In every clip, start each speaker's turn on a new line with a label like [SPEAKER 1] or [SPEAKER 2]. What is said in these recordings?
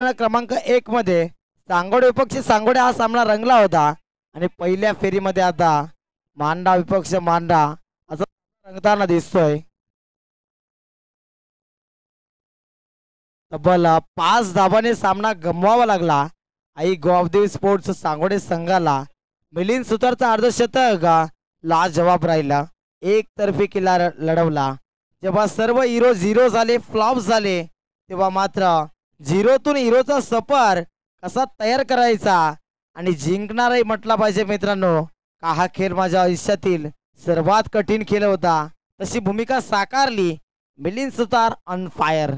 [SPEAKER 1] क्रमांक 1 मध्ये सांगोडे विपक्ष सांगोडे हा सामना रंगला होता आणि पहिल्या फेरीमध्ये आता मांडा विपक्ष मांडा असं रंगताना दिसतोय. तब्बल 5 धाबाने सामना गमवावा लागला आई गोवादेव स्पोर्ट्स सांगोडे संघाला. मिलिंद सुतारचा अर्धशतक लाजवाब राहिला. एक तर्फी किल्ला लढवला. जेव्हा सर्व हिरो झिरो झाले फ्लॉप झाले तेव्हा मात्र झिरोतून हिरोचा सफर कसा तयार करायचा आणि जिंकणारही म्हटला पाहिजे मित्रांनो. का हा खेळ माझ्या आयुष्यातील सर्वात कठीण खेळ होता तशी भूमिका साकारली मिलिंद सुतार ऑन फायर.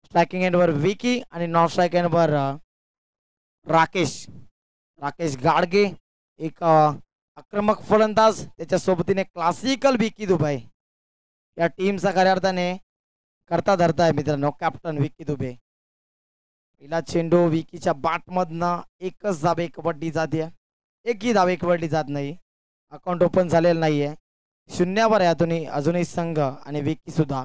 [SPEAKER 1] स्ट्रायकिंग एंडवर विकी आणि नॉन स्ट्रायक एंडवर राकेश राकेश गाडगे एक आक्रमक फलंदाज त्याच्या सोबतीने क्लासिकल विकी दुबे या टीमचा खऱ्या अर्थाने करता धरता आहे मित्रांनो कॅप्टन विकी दुबे. पहिला चेंडू विकीच्या बाटमधनं एकच धाब कबड्डी जाते. एकही धाव कबड्डी जात नाही. अकाउंट ओपन झालेलं नाहीये. शून्यावर आहे अजूनही संघ आणि विकी सुद्धा.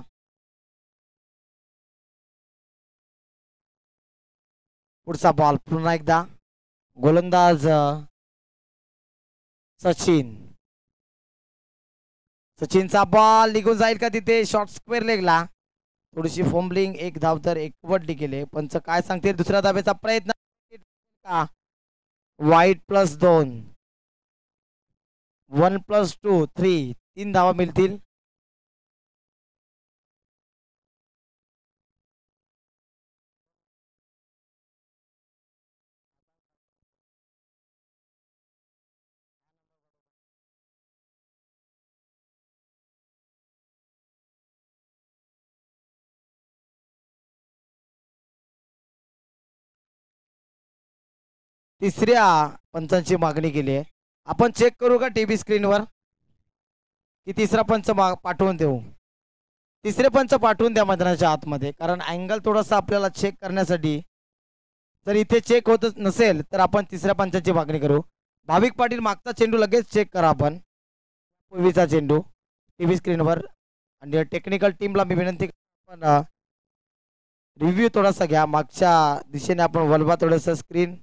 [SPEAKER 1] पुढचा बॉल पुन्हा एकदा गोलंदाज सचिनचा बॉल निघून जाईल का तिथे शॉर्ट स्क्वेअर लेगला. थोडीशी फोम्बलिंग एक धाव तर एक कबड्डी केले. पंच काय सांगते दुसऱ्या धाब्याचा प्रयत्न का वाईट +2 1 +2 3 3 धावा मिळतील. तिसऱ्या पंचांची मागणी केली आहे. आपण चेक करू का टीव्ही स्क्रीनवर की तिसरा पंच पाठवून देऊ. तिसरे पंच पाठवून द्या मैदानाच्या आतमध्ये कारण अँगल थोडासा आपल्याला चेक करण्यासाठी. जर इथे चेक होत नसेल तर आपण तिसऱ्या पंचाची मागणी करू. भाविक पाटील मागचा चेंडू लगेच चेक करा. आपण पूर्वीचा चेंडू टीव्ही स्क्रीनवर आणि टेक्निकल टीमला मी विनंती आपण रिव्ह्यू थोडासा घ्या. मागच्या दिशेने आपण वलवा थोडंसं स्क्रीन.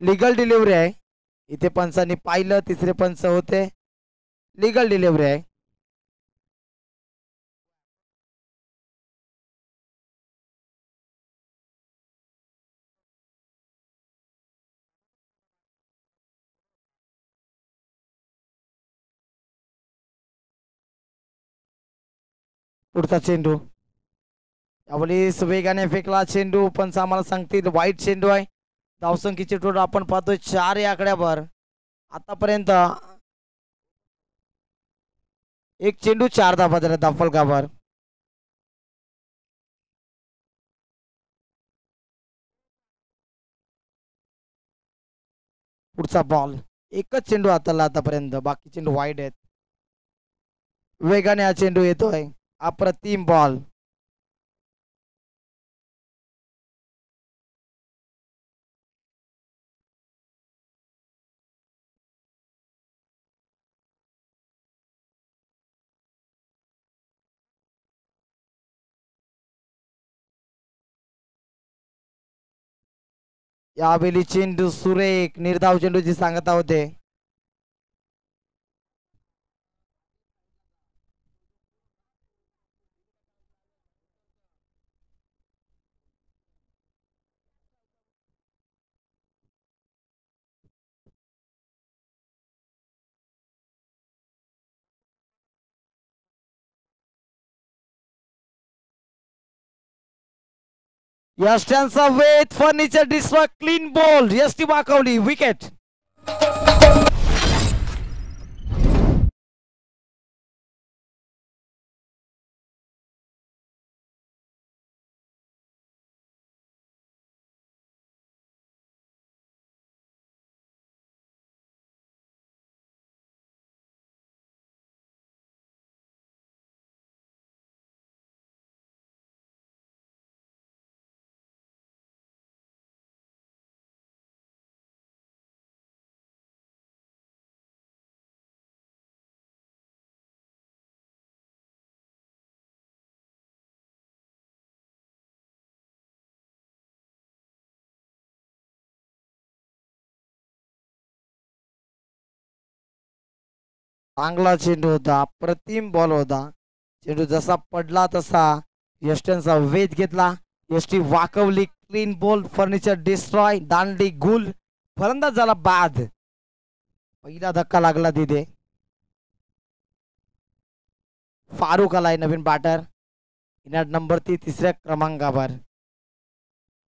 [SPEAKER 1] लीगल डिलिव्हरी आहे. इथे पंचांनी पाहिलं तिसरे पंच होते. लीगल डिलिव्हरी आहे. पुढचा चेंडू यावेळेस वेगाने फेकला चेंडू. पंच आम्हाला सांगतील वाईट चेंडू आहे. धावसंख्येचे टोटल आपण पाहतोय 4 या आकड्यावर आतापर्यंत. एक चेंडू 4 धावा झाल्या धाफलगावर. पुढचा बॉल एकच चेंडू हाताला आतापर्यंत बाकी चेंडू वाईड आहेत. वेगाने हा चेंडू येतोय. अप्रतिम बॉल. यावेळी चेंडू सुरेख निर्धाव चेंडूची सांगता होते. यष्ट्यांचा with furniture destroy clean bowled. यष्टी वाकवली विकेट. चांगला चेंडू होता, अप्रतिम बॉल होता. चेंडू जसा पडला तसा यष्टनचा वेध घेतला. यष्टी वाकवली. क्लीन बॉल, फर्निचर डिस्ट्रॉय, दांडी गुल. फलंदाज झाला बाद. पहिला धक्का लागला तिथे. फारुक आलाय नवीन बॅटर. इनॅट नंबर 3 क्रमांकावर.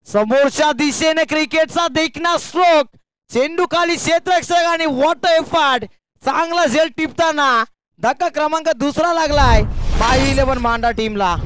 [SPEAKER 1] समोरच्या दिशेने क्रिकेटचा देखणा स्ट्रोक. चेंडू खाली क्षेत्ररक्षक आणि वॉट एफर्ट. चांगला झेल टिपताना धक्का क्रमांक 2 लागलाय माही 11 मांडा टीमला.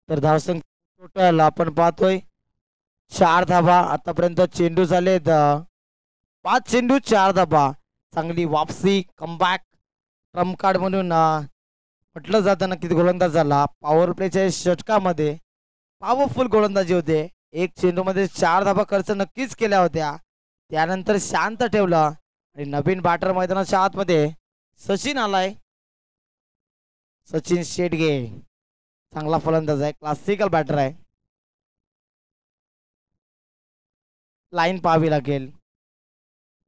[SPEAKER 1] तर धावसंख्या टोटल आपण पाहतोय 4 धाबा. आतापर्यंत चेंडू झालेत 5 चेंडू 4 धाबा. चांगली वापसी, कमबॅक, ट्रम्प कार्ड म्हणून म्हटलं जातं. नक्कीच गोलंदाज झाला. पॉवर प्लेच्या षटकामध्ये पॉवरफुल गोलंदाजी होते. एक चेंडूमध्ये 4 धाबा खर्च नक्कीच केल्या होत्या. त्यानंतर शांत ठेवलं आणि नवीन बॅटर मैदानाच्या आतमध्ये सचिन आलाय. सचिन शेटगे चांगला फलंदाज आहे, क्लासिकल बॅटर आहे. लाईन पाहावी लागेल.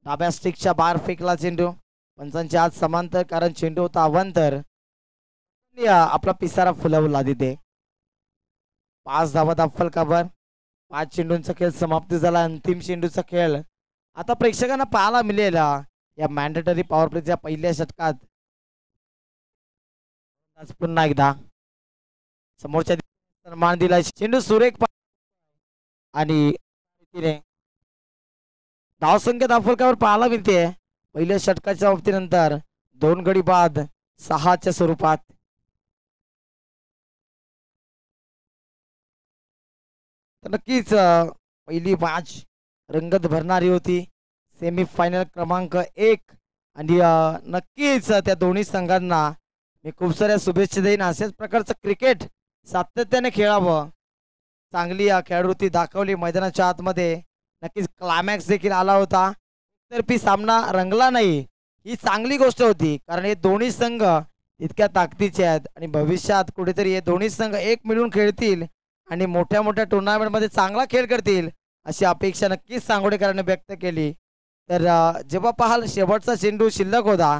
[SPEAKER 1] डाव्या स्टिकच्या बाहेर फेकला चेंडू. पंचांच्या आत समांतर, कारण चेंडू होता अवांतर. आपला पिसारा फुलवला तिथे. 5 धावा फलकावर. 5 चेंडूंचा खेळ समाप्ती झाला. अंतिम चेंडूचा खेळ आता प्रेक्षकांना पाहायला मिळेल या मॅन्डेटरी पॉवर प्लेच्या पहिल्या षटकात. पुन्हा एकदा समोरच्या सन्मान दिला. चेंडू सुरेख आणि धावसंख्या दाफलकावर पाहायला मिळते पहिल्या षटकाच्या बाबतीनंतर 2 गडी बाद 6च्या स्वरूपात. तर नक्कीच पहिली मॅच रंगत भरणारी होती. सेमीफायनल क्रमांक 1 आणि नक्कीच त्या दोन्ही संघांना मी खूप साऱ्या शुभेच्छा देईन. अशाच प्रकारचं क्रिकेट सातत्याने खेळावं. चांगली खेळवृत्ती दाखवली मैदानाच्या आतमध्ये. नक्कीच क्लायमॅक्स देखील आला होता. तर्फी सामना रंगला नाही ही चांगली गोष्ट होती, कारण हे दोन्ही संघ इतक्या ताकदीचे आहेत आणि भविष्यात कुठेतरी हे दोन्ही संघ एक मिळून खेळतील आणि मोठ्या मोठ्या टुर्नामेंटमध्ये चांगला खेळ करतील अशी अपेक्षा नक्कीच सांगोडेकरांनी व्यक्त केली. तर जेव्हा पाहाल शेवटचा चेंडू शिल्लक होता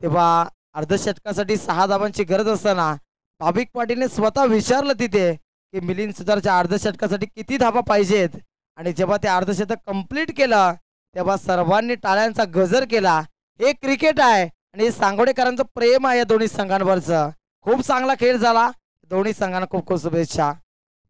[SPEAKER 1] तेव्हा अर्धशतकासाठी 6 धावांची गरज असताना भाविक पाटीलने स्वतः विचारलं तिथे की मिलिंद सुतारच्या अर्धशतकासाठी किती धावा पाहिजेत, आणि जेव्हा ते अर्धशतक कंप्लीट केलं तेव्हा सर्वांनी टाळ्यांचा गजर केला. हे क्रिकेट आहे आणि सांगोडेकरांचं प्रेम आहे या दोन्ही संघांवरचं. खूप चांगला खेळ झाला. दोन्ही संघांना खूप खूप शुभेच्छा.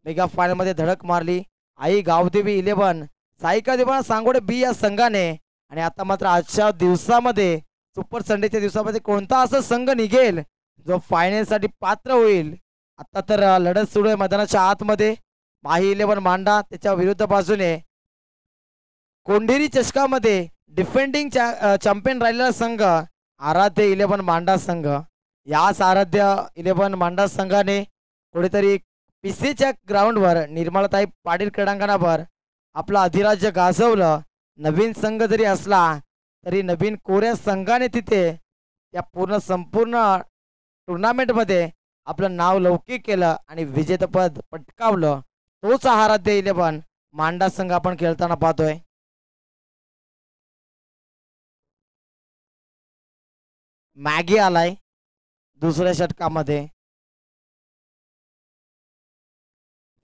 [SPEAKER 1] मेगा फायनलमध्ये धडक मारली आई गावदेवी 11 साईका देवाना सांगोडे बी या संघाने. आणि आता मात्र आजच्या दिवसामध्ये सुपर संडेच्या दिवसामध्ये कोणता असा संघ निघेल जो फायनलसाठी पात्र होईल. आता तर लढत सुरू आहे मैदानाच्या आतमध्ये. माही 11 मांडा त्याच्या विरुद्ध बाजूने कोंढेरी चषकामध्ये डिफेंडिंग चॅम्पियन राहिलेला संघ आराध्य 11 मांडा संघ. याच आराध्य 11 मांडा संघाने कुठेतरी पिसेच्या ग्राउंडवर निर्मलाताई पाटील क्रीडांगणावर आपलं अधिराज्य गाजवलं. नवीन संघ जरी असला तरी नवीन कोऱ्या संघाने तिथे त्या संपूर्ण टुर्नामेंटमध्ये आपलं नाव लौकिक केलं आणि विजेतेपद पटकावलं. तोच आराध्य 11 मांडा संघ आपण खेळताना पाहतोय. मॅगी आलाय दुसऱ्या षटकामध्ये.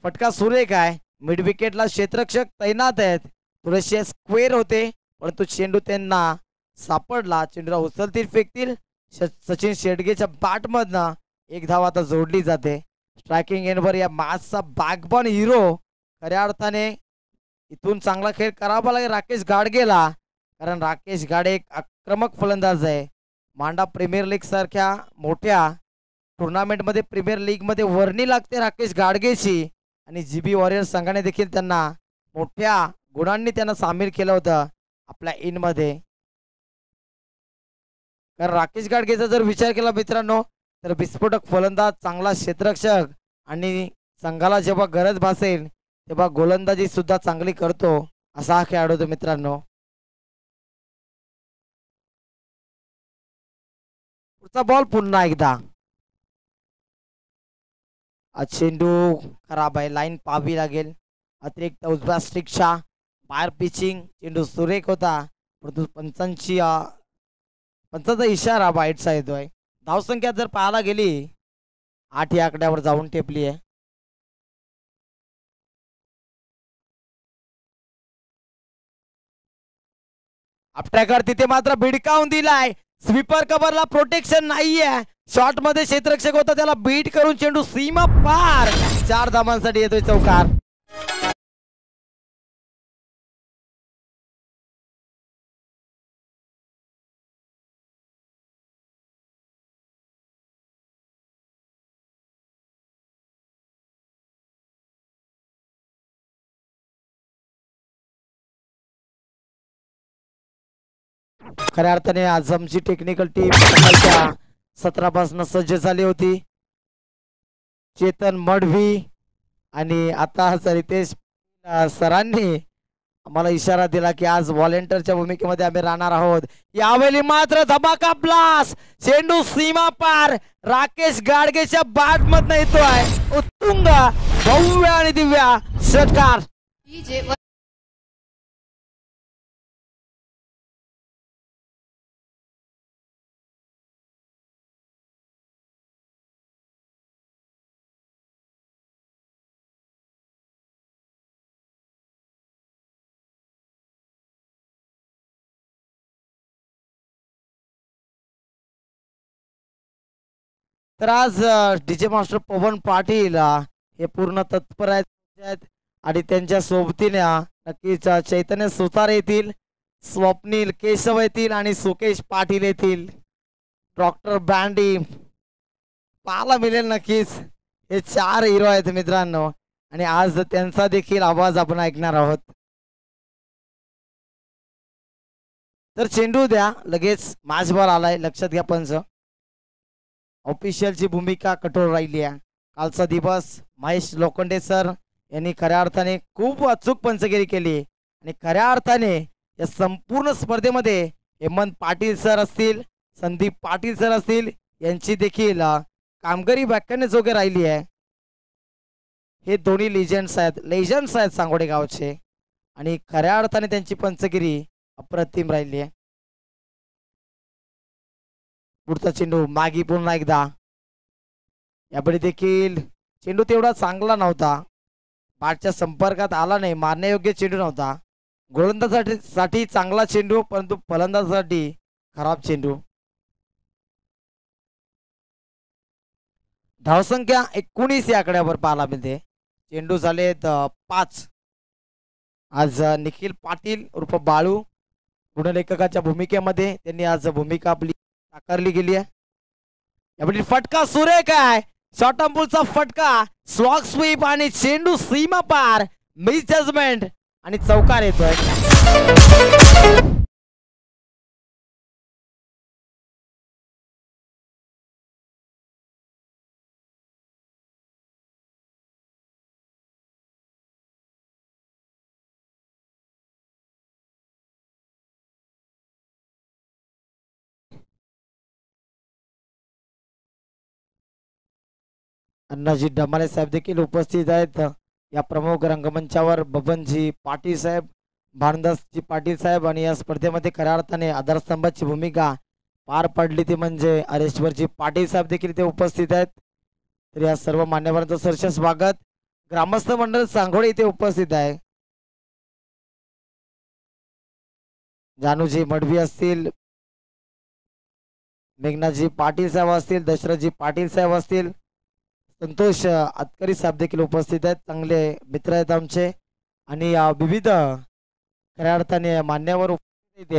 [SPEAKER 1] फटका सुरेख आहे. मिड विकेटला क्षेत्ररक्षक तैनात आहेत. थोडेसे स्क्वेअर होते परंतु चेंडू त्यांना सापडला. चेंडूला उचलतील फेकतील. सचिन शेडगेच्या बॅटमधनं 1 धाव आता जोडली जाते. स्ट्रायकिंग एंडवर या मॅचचा बॅकबॉन हिरो खऱ्या अर्थाने इथून चांगला खेळ करावा लागेल राकेश गाडगेला, कारण राकेश गाडे एक आक्रमक फलंदाज आहे. मांडा प्रीमियर लीग सारख्या मोठ्या टुर्नामेंटमध्ये प्रीमियर लीगमध्ये वर्णी लागते राकेश गाडगेची आणि जीबी वॉरियर्स संघाने देखील त्यांना मोठ्या गुणांनी त्यांना सामील केलं होतं आपल्या इनमध्ये. कारण राकेश गाडगेचा जर विचार केला मित्रांनो तर विस्फोटक फलंदाज, चांगला क्षेत्ररक्षक आणि संघाला जेव्हा गरज भासेल तेव्हा गोलंदाजी सुद्धा चांगली करतो असा हा खेळाडू होतो मित्रांनो. पुढचा बॉल पुन्हा एकदा चेंडू खराब आहे, लाईन पाहावी लागेल. अतिरिक्त उजव्या स्टिकच्या बाहेर पिचिंग, चेंडू सुरेख होता परंतु पंचाचा इशारा बाईटचा येतोय. धावसंख्या जर पाहायला गेली 8 या आकड्यावर जाऊन टेपली आहे. आपट्याकर तिथे मात्र भिडकावून दिलाय. स्वीपर कव्हरला प्रोटेक्शन नाहीये. शॉट मध्ये क्षेत्ररक्षक होता त्याला बीट करून चेंडू सीमा पार. 4 धावांसाठी येतोय चौकार. खऱ्या अर्थाने आझमची टेक्निकल टीम 17 पासून सज्ज झाली होती. चेतन मडवी आणि आता रितेश सरांनी आम्हाला इशारा दिला की आज व्हॉलेंटियरच्या भूमिकेमध्ये आम्ही राहणार आहोत. यावेळी मात्र धमाका ब्लास्ट, चेंडू सीमा पार. राकेश गाडगेच्या बॅट मधनं येतोय उत्तुंग भव्य आणि दिव्य षटकार. तर आज डीजे मास्टर पवन पाटील हे पूर्ण तत्पर आहेत आणि त्यांच्या सोबतीने नक्कीच चैतन्य सुतार येतील, स्वप्नील केशव येतील आणि सुकेश पाटील येतील. डॉक्टर बँडी पाहायला मिळेल नक्कीच. हे 4 हिरो आहेत मित्रांनो आणि आज त्यांचा देखील आवाज आपण ऐकणार आहोत. तर चेंडू द्या लगेच. मॅच बॉल आलाय, लक्षात घ्या. पंच ऑफिशियलची भूमिका कठोर राहिली आहे. कालचा दिवस महेश लोखंडे सर यांनी खऱ्या अर्थाने खूप अचूक पंचगिरी केली आणि खऱ्या अर्थाने या संपूर्ण स्पर्धेमध्ये हेमंत पाटील सर असतील, संदीप पाटील सर असतील यांची देखील कामगिरी व्याख्याने जोगे राहिली आहे. हे दोन्ही लेजंड्स आहेत सांगोडे गावचे आणि खऱ्या अर्थाने त्यांची पंचगिरी अप्रतिम राहिली आहे. पुढचा चेंडू मागी पुन्हा एकदा. यापुढे देखील चेंडू तेवढा चांगला नव्हता, बॅटच्या संपर्कात आला नाही, मारण्यायोग्य चेंडू नव्हता. गोलंदाजासाठी चांगला चेंडू परंतु फलंदाजासाठी खराब चेंडू. धावसंख्या 19 या आकड्यावर पाहायला मिळते. चेंडू झालेत 5. आज निखिल पाटील उर्फ बाळू गुणलेखकाच्या भूमिकेमध्ये त्यांनी आज भूमिका आपली साकारली गेली आहे. यापुढे फटका सुरेख आहे. शॉर्ट अंपुलचा फटका, स्लॉग स्वीप आणि चेंडू सीमा पार. मिस जजमेंट आणि चौकार येतोय. अण्णाजी डमाले साहेब देखील उपस्थित आहेत या प्रमुख रंगमंचावर. बबनजी पाटील साहेब, भानदासजी पाटील साहेब आणि या स्पर्धेमध्ये खऱ्या अर्थाने आधारस्तंभाची भूमिका पार पडली ती म्हणजे हरेश्वरजी पाटील साहेब देखील ते उपस्थित आहेत. तर या सर्व मान्यवरांचं सरस स्वागत. ग्रामस्थ मंडळ सांगोळे इथे उपस्थित आहे. जानूजी मडवी असतील, मेघनाजी पाटील साहेब असतील, दशरथजी पाटील साहेब असतील, संतोष आतकरी साहेब देखील उपस्थित आहेत. चांगले मित्र आहेत आमचे आणि विविध खऱ्या अर्थाने मान्यवर उपस्थित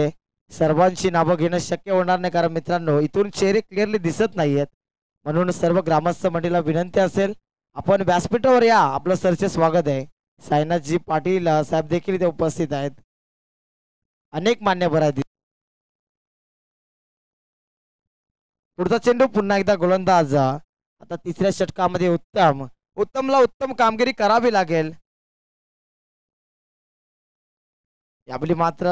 [SPEAKER 1] सर्वांची नावं घेणं शक्य होणार नाही, कारण मित्रांनो इथून चेहरे क्लिअरली दिसत नाहीयेत. म्हणून सर्व ग्रामस्थ मंडळीला विनंती असेल, आपण व्यासपीठावर या, आपलं सरचे स्वागत आहे. साईनाथजी पाटील साहेब देखील इथे उपस्थित आहेत. अनेक मान्यवर आहेत. पुढचा चेंडू पुन्हा एकदा गोलंदाज आता तिसऱ्या षटकामध्ये उत्तमला उत्तम कामगिरी करावी लागेल. यावेळी मात्र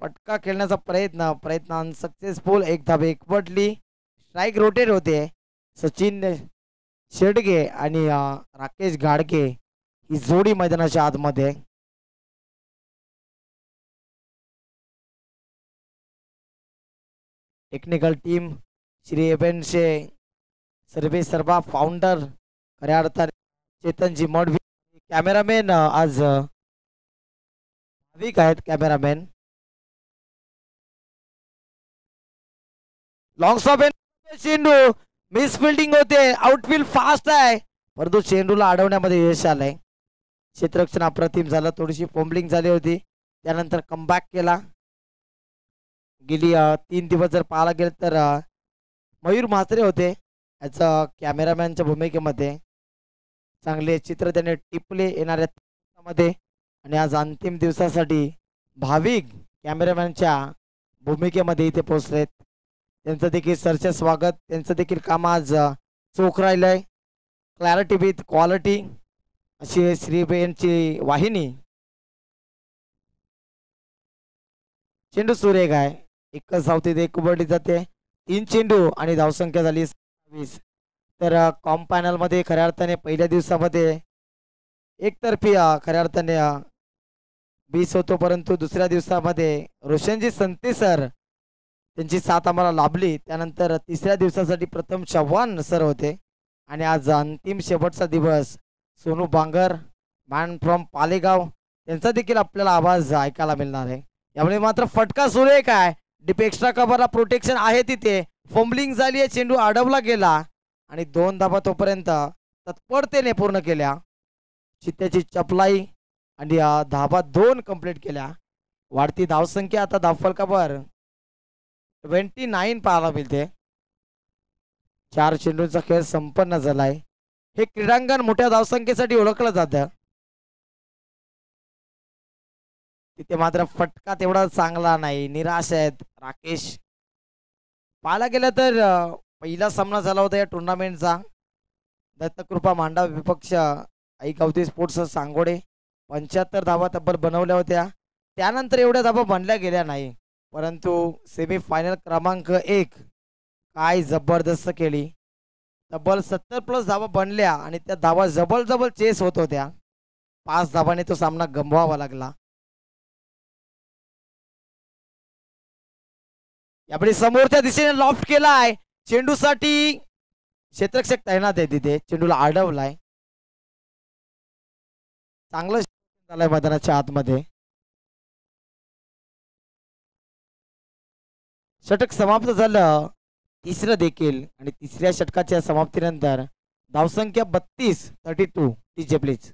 [SPEAKER 1] फटका खेळण्याचा प्रयत्न अनसक्सेसफुल. एक धाब एकवटली, स्ट्राईक रोटेट होते. सचिन शेडगे आणि राकेश गाडगे ही जोडी मैदानाच्या आतमध्ये. टेक्निकल टीम श्री एव्हेंटचे सर्वे सर्वा फाउंडर खऱ्या अर्थाने चेतनजी मडवी. कॅमेरामॅन आज भाविक आहेत. कॅमेरामॅन लॉंग स्टॉप चेंडू मिस फिल्डिंग होते. आउटफील्ड फास्ट आहे, परंतु चेंडूला अडवण्यामध्ये यश आलंय. क्षेत्ररक्षण अप्रतिम झालं. थोडीशी फॉम्बलिंग झाली होती, त्यानंतर कमबॅक केला. गेली 3 दिवस जर पाहायला गेलं तर मयूर म्हात्रे होते याचा कॅमेरामॅनच्या भूमिकेमध्ये. चांगले चित्र त्याने टिपले येणाऱ्या मध्ये. आणि आज अंतिम दिवसासाठी भाविक कॅमेरामॅनच्या भूमिकेमध्ये इथे पोहोचलेत. त्यांचं देखील सरचे स्वागत. त्यांचं देखील काम आज चोख राहिलंय. क्लॅरिटी विथ क्वालिटी अशी श्रीबेनची वाहिनी. चेंडू सुरेख आहे. एकच धावतीत एक उबडली जाते. 3 चेंडू आणि धावसंख्या झाली 20. तर कॉम पॅनल मध्ये खऱ्या अर्थाने पहिल्या दिवसामध्ये एकतर्फी खऱ्या अर्थाने 20 होतो, परंतु दुसऱ्या दिवसामध्ये रोशनजी संते सर त्यांची साथ आम्हाला लाभली. त्यानंतर तिसऱ्या दिवसासाठी प्रथम चव्हाण सर होते. आणि आज अंतिम शेवटचा दिवस सोनू बांगर मॅन फ्रॉम पालेगाव त्यांचा देखील आपल्याला आवाज ऐकायला मिळणार आहे. यामुळे मात्र फटका सुरेख आहे. डीप एक्स्ट्रा कव्हरला प्रोटेक्शन आहे तिथे. फॉम्बलिंग झाली आहे, चेंडू अडवला गेला आणि 2 धाबा तोपर्यंत तत्परतेने पूर्ण केल्या. चित्त्याची चपलाई आणि धाबा 2 कंप्लीट केल्या. वाढती धावसंख्या आता धावफलकावर 29 पाहायला मिळते. 4 चेंडूंचा खेळ संपन्न झालाय. हे क्रीडांगण मोठ्या धावसंख्येसाठी ओळखलं जातं. तिथे मात्र फटका तेवढा चांगला नाही. निराश आहेत राकेश. पाहायला गेलं तर पहिला सामना झाला होता या टुर्नामेंटचा. दत्तकृपा मांडा विपक्ष ऐकावती स्पोर्ट्स सांगोडे 75 धावा तब्बल बनवल्या होत्या. त्यानंतर एवढ्या धावा बनल्या गेल्या नाही, परंतु सेमीफायनल क्रमांक 1 काय जबरदस्त केली. तब्बल 70+ धावा बनल्या आणि त्या धावा जबल चेस होत होत्या. 5 धावांनी तो सामना गमवावा लागला. यापुढे समोरच्या दिशेने लॉफ्ट केलाय. चेंडूसाठी क्षेत्ररक्षक तैनात आहे तिथे. चेंडूला अडवलाय. चांगलं झालंय मैदानाच्या आतमध्ये. षटक समाप्त झालं. तिसरं देखील. आणि तिसऱ्या षटकाच्या समाप्तीनंतर धावसंख्या 32 टीजे प्लीज.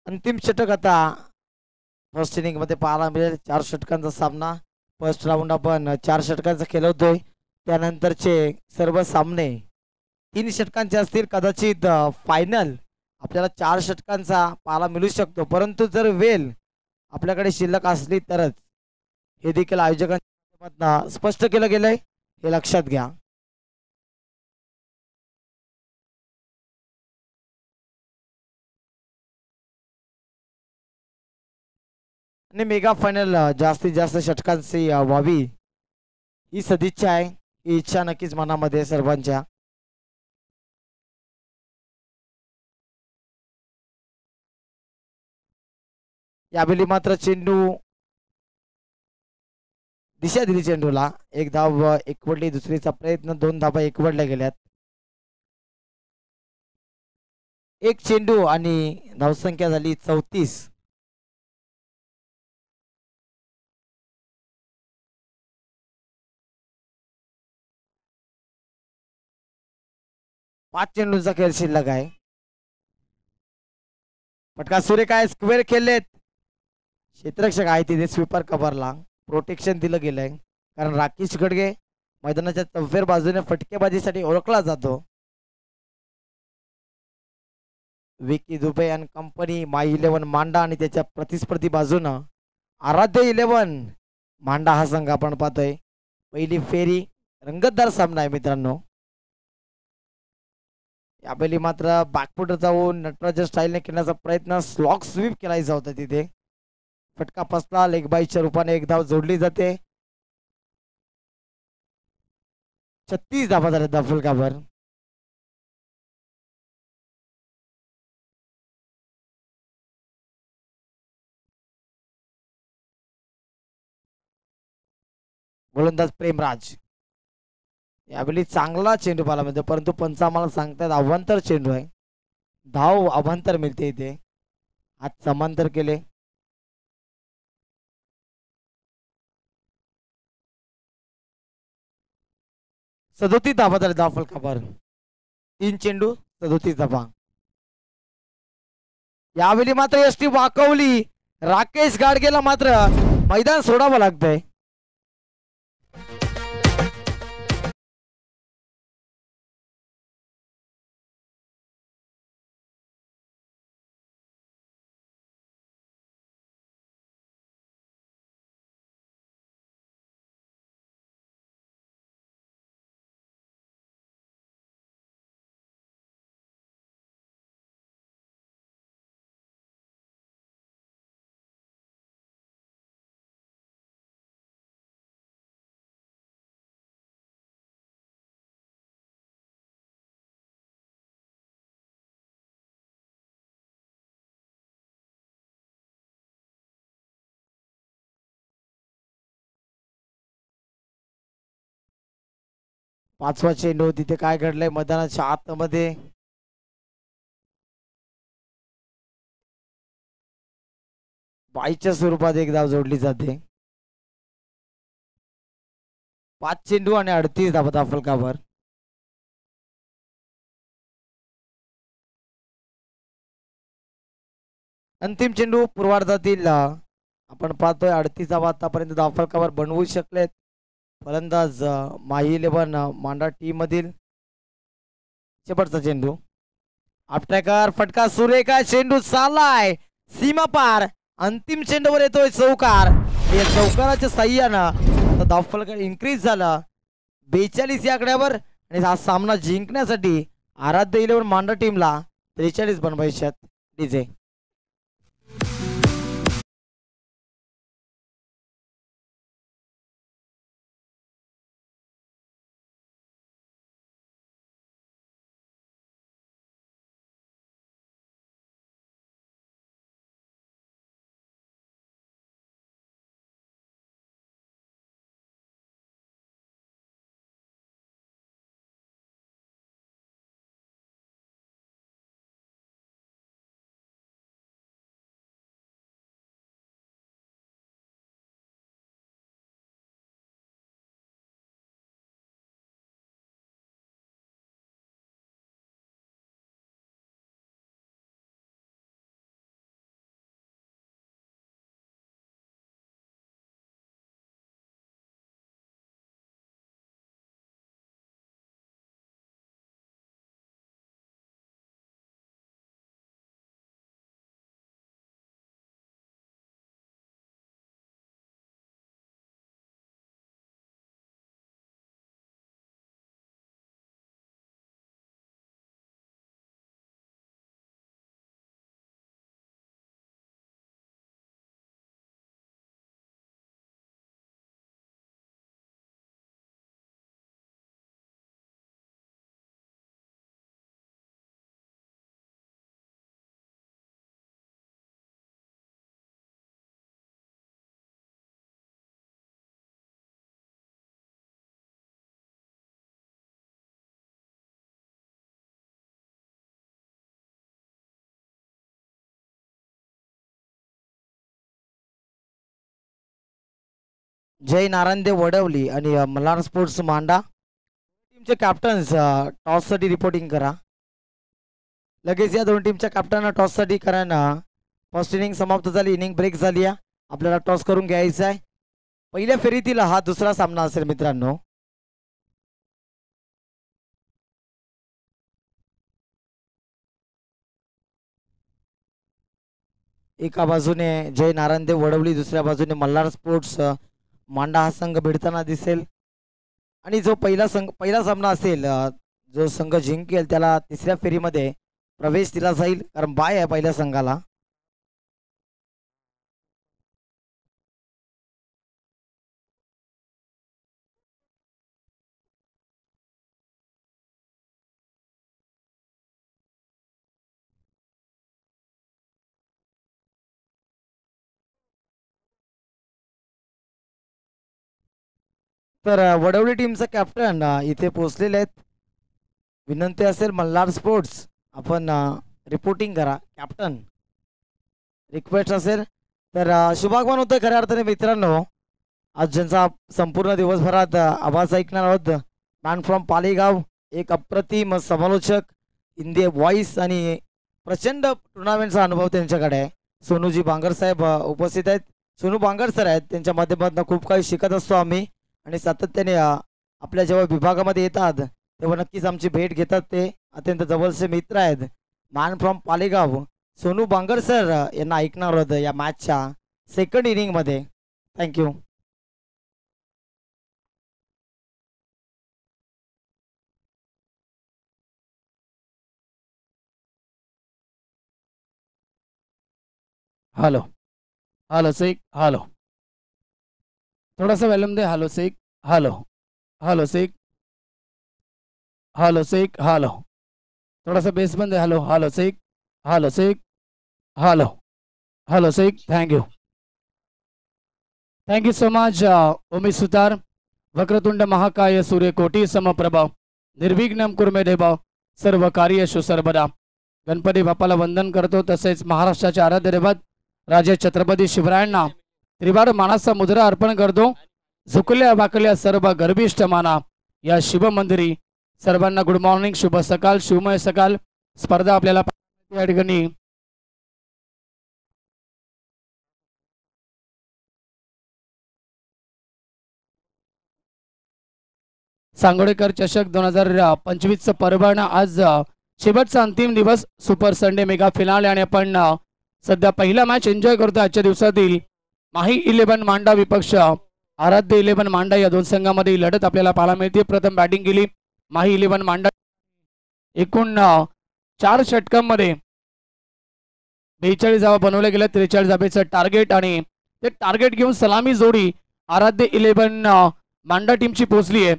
[SPEAKER 1] अंतिम षटक आता फर्स्ट इनिंग मध्ये पाहायला मिळेल. 4 षटकांचा सामना. फर्स्ट राऊंड आपण 4 षटकांचा खेळवतोय. त्यानंतरचे सर्व सामने 3 षटकांचे असतील. कदाचित फायनल आपल्याला 4 षटकांचा पाहायला मिळू शकतो, परंतु जर वेळ आपल्याकडे शिल्लक असली तरच. हे देखील आयोजकांच्या माध्यमातून स्पष्ट केलं गेलंय, हे लक्षात घ्या. आणि मेगा फायनल जास्तीत जास्त षटकांची व्हावी ही सदिच्छा आहे, ही इच्छा नक्कीच मनामध्ये सर्वांच्या. यावेळी मात्र चेंडू दिशा दिली चेंडूला. एक धाव एकवडली, दुसरीचा प्रयत्न, 2 धावा एकवडल्या गेल्यात. एक चेंडू आणि धावसंख्या झाली 34. पाच चेंडूंचा खेळ शिल्लक आहे. फटका सुरे काय स्क्वेअर खेळलेत. क्षेत्ररक्षक आहे तिथे स्वीपर कव्हरला प्रोटेक्शन दिलं गेलंय, कारण राकेश गडगे मैदानाच्या चौफेर बाजूने फटकेबाजीसाठी ओळखला जातो. विकी दुबे अँड कंपनी, माय 11 मांडा आणि त्याच्या प्रतिस्पर्धी बाजूनं आराध्य 11 मांडा हा संघ आपण पाहतोय. पहिली फेरी रंगतदार सामना आहे मित्रांनो. यावेळी मात्र बॅकफुटर जाऊन नटराजन स्टाईलने खेळण्याचा प्रयत्न, स्लॉक स्वीप केलायचा होता तिथे. फटका फसला, लेग बाईच्या रूपाने एक धाव जोडली जाते. 36 धावा झाल्या धाफलकावर. गोलंदाज प्रेमराज. यावेळी चांगला चेंडू पाहायला मिळतो, परंतु पंच आम्हाला सांगतात अवांतर चेंडू आहे. धाव अवांतर मिळते इथे. हात समांतर केले. सदोतीस धावा झाले धाफलकावर. 3 चेंडू 37 धावा. यावेळी मात्र यष्टी वाकवली. राकेश गाडगेला मात्र मैदान सोडावं लागतंय. पाचवा चेंडू. तिथे काय घडलंय मैदानाच्या आतमध्ये. बाईच्या स्वरूपात एक धाव जोडली जाते. 5 चेंडू आणि 38 धावा धाफलकावर. अंतिम चेंडू पूर्वार्धातील आपण पाहतोय 38 धावा आतापर्यंत धाफलकावर बनवू शकलेत फलंदाज माही 11 मांडा टीम मधील. शेवटचा चेंडू आपट्याकर, फटका सुरेखा, चेंडू चाललाय सीमा पार. अंतिम चेंडूवर येतोय चौकार. या चौकाराच्या साह्यानं धावफलक इन्क्रीज झाला 42 या आकड्यावर. आणि हा सामना जिंकण्यासाठी आराध्य 11 मांडा टीमला 43 बनवायच्यात. डीजे जय नारायणदेव वडवली आणि मल्हार स्पोर्ट्स मांडा टीमचे कॅप्टन्स टॉससाठी रिपोर्टिंग करा. लगेच या दोन टीमच्या कॅप्टन टॉससाठी कारण फर्स्ट इनिंग समाप्त झाली, इनिंग ब्रेक झाली आहे. आपल्याला टॉस करून घ्यायचा आहे. पहिल्या फेरीतील हा दुसरा सामना असेल मित्रांनो. एका बाजूने जय नारायणदेव वडवली, दुसऱ्या बाजूने मल्हार स्पोर्ट्स मांडा हा संघ भिडताना दिसेल. आणि जो पहिला सामना असेल, जो संघ जिंकेल त्याला तिसऱ्या फेरीमध्ये प्रवेश दिला जाईल, कारण बाय आहे पहिल्या संघाला. तर वडवली टीमचा कॅप्टन इथे पोहोचलेले आहेत. विनंती असेल मल्हार स्पोर्ट्स आपण रिपोर्टिंग करा. कॅप्टन रिक्वेस्ट असेल तर शुभागमन होतं खऱ्या अर्थाने मित्रांनो. आज ज्यांचा संपूर्ण दिवसभरात आवाज ऐकणार आहोत, मॅन फ्रॉम पालेगाव, एक अप्रतिम समालोचक, इंडिया व्हॉइस आणि प्रचंड टुर्नामेंटचा अनुभव त्यांच्याकडे आहे. सोनूजी बांगर साहेब उपस्थित आहेत. सोनू बांगर सर आहेत, त्यांच्या माध्यमातून खूप काही शिकत असतो आम्ही आणि सातत्याने आपल्या जेव्हा विभागामध्ये येतात तेव्हा नक्कीच आमची भेट घेतात. ते अत्यंत जवळचे मित्र आहेत. Man from Palegaon Sonu Bangar sir यांना ऐकणार होतं या मॅचच्या सेकंड इनिंगमध्ये. थँक्यू.
[SPEAKER 2] हेलो हेलो सिक हेलो, थोड़ा सा वॉल्यूम दे. हेलो सिक हेलो, हेलो सिक हेलो सिक हेलो, थोड़ा सा बेस बंद है. हेलो हेलो सिक हेलो सिक हेलो हेलो सिक. Thank you so much. Umesh Sutar. वक्रतुंड महाकाय सूर्यकोटी समप्रभ निर्विघ्नं कुरु मे देव सर्व कार्येषु सर्वदा. गणपती बाप्पाला वंदन करतो. तसेच महाराष्ट्राचे आराध्य दैवत राजे छत्रपती शिवरायांना त्रिवार मानाचा मुद्रा अर्पण करतो. झुकल्या वाकल्या सर्व गर्भिष्ठ माना या शिव मंदिरी. सर्वांना गुड मॉर्निंग, शुभ सकाळ, शिवमय सकाळ. स्पर्धा आपल्याला या ठिकाणी सांगोडेकर चषक 2025 पर्व आज शेवटचा अंतिम दिवस, सुपर संडे मेगा फिनाले. आणि आपण सध्या पहिला मॅच एन्जॉय करतो आजच्या दिवसातील. माही 11 मांडा विपक्ष आराध्य 11 मांडा या दोन संघामध्ये लढत आपल्याला पाहायला मिळते. प्रथम बॅटिंग केली माही 11 मांडा. एकूण 4 षटकांमध्ये 42 धावा बनवल्या गेल्या. 43 धावेचं टार्गेट आणि ते टार्गेट घेऊन सलामी जोडी आराध्य 11 मांडा टीमची पोहोचली आहे.